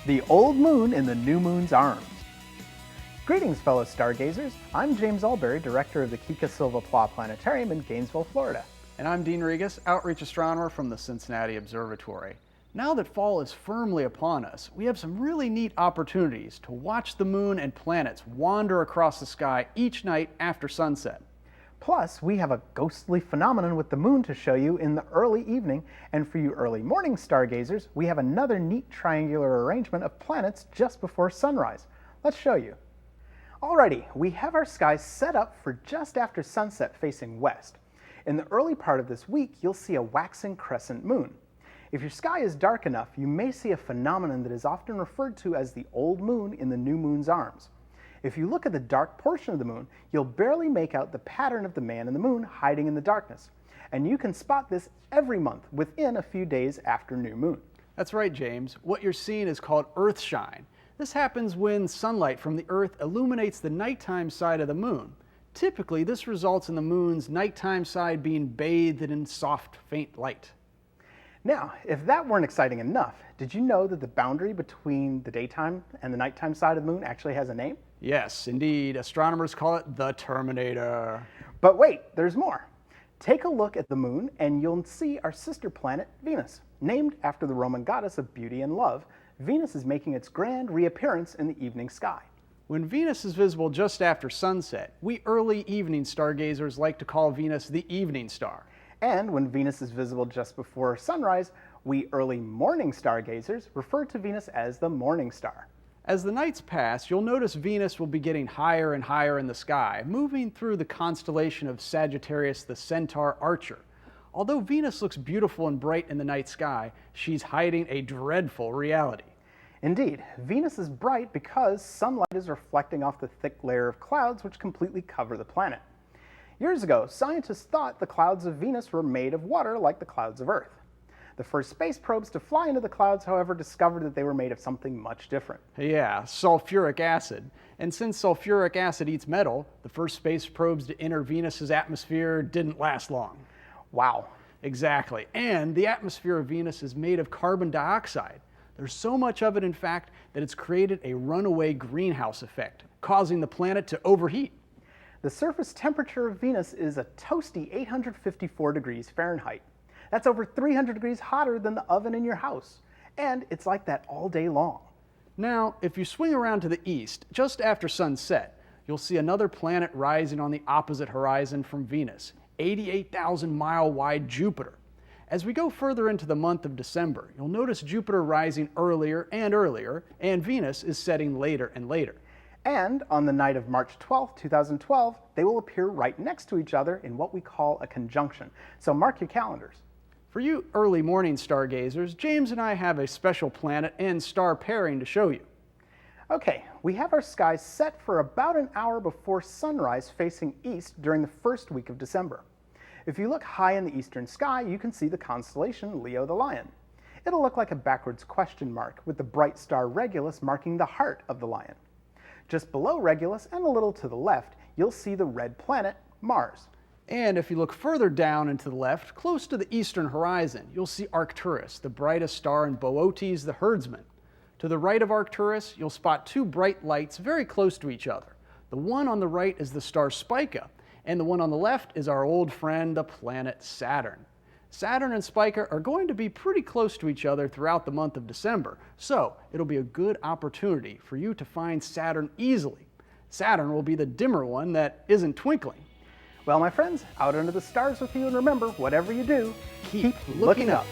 The old moon in the new moon's arms. Greetings, fellow stargazers. I'm James Albury, director of the Kika Silva Pla Planetarium in Gainesville, Florida. And I'm Dean Regas, outreach astronomer from the Cincinnati Observatory. Now that fall is firmly upon us, we have some really neat opportunities to watch the moon and planets wander across the sky each night after sunset. Plus, we have a ghostly phenomenon with the moon to show you in the early evening, and for you early morning stargazers, we have another neat triangular arrangement of planets just before sunrise. Let's show you. Alrighty, we have our skies set up for just after sunset facing west. In the early part of this week, you'll see a waxing crescent moon. If your sky is dark enough, you may see a phenomenon that is often referred to as the old moon in the new moon's arms. If you look at the dark portion of the moon, you'll barely make out the pattern of the man in the moon hiding in the darkness. And you can spot this every month within a few days after new moon. That's right, James. What you're seeing is called Earthshine. This happens when sunlight from the Earth illuminates the nighttime side of the moon. Typically, this results in the moon's nighttime side being bathed in soft, faint light. Now, if that weren't exciting enough, did you know that the boundary between the daytime and the nighttime side of the moon actually has a name? Yes, indeed. Astronomers call it the Terminator. But wait, there's more. Take a look at the moon and you'll see our sister planet, Venus. Named after the Roman goddess of beauty and love, Venus is making its grand reappearance in the evening sky. When Venus is visible just after sunset, we early evening stargazers like to call Venus the evening star. And when Venus is visible just before sunrise, we early morning stargazers refer to Venus as the morning star. As the nights pass, you'll notice Venus will be getting higher and higher in the sky, moving through the constellation of Sagittarius, the Centaur Archer. Although Venus looks beautiful and bright in the night sky, she's hiding a dreadful reality. Indeed, Venus is bright because sunlight is reflecting off the thick layer of clouds which completely cover the planet. Years ago, scientists thought the clouds of Venus were made of water like the clouds of Earth. The first space probes to fly into the clouds, however, discovered that they were made of something much different. Yeah, sulfuric acid. And since sulfuric acid eats metal, the first space probes to enter Venus's atmosphere didn't last long. Wow. Exactly. And the atmosphere of Venus is made of carbon dioxide. There's so much of it, in fact, that it's created a runaway greenhouse effect, causing the planet to overheat. The surface temperature of Venus is a toasty 854 degrees Fahrenheit. That's over 300 degrees hotter than the oven in your house. And it's like that all day long. Now, if you swing around to the east, just after sunset, you'll see another planet rising on the opposite horizon from Venus, 88,000-mile-wide Jupiter. As we go further into the month of December, you'll notice Jupiter rising earlier, and Venus is setting later and later. And on the night of March 12, 2012, they will appear right next to each other in what we call a conjunction. So mark your calendars. For you early morning stargazers, James and I have a special planet and star pairing to show you. Okay, we have our skies set for about an hour before sunrise facing east during the first week of December. If you look high in the eastern sky, you can see the constellation Leo the Lion. It'll look like a backwards question mark with the bright star Regulus marking the heart of the lion. Just below Regulus and a little to the left, you'll see the red planet, Mars. And if you look further down and to the left, close to the eastern horizon, you'll see Arcturus, the brightest star, and Boötes, the herdsman. To the right of Arcturus, you'll spot two bright lights very close to each other. The one on the right is the star Spica, and the one on the left is our old friend, the planet Saturn. Saturn and Spica are going to be pretty close to each other throughout the month of December, so it'll be a good opportunity for you to find Saturn easily. Saturn will be the dimmer one that isn't twinkling. Well, my friends, out under the stars with you, and remember, whatever you do, keep looking up.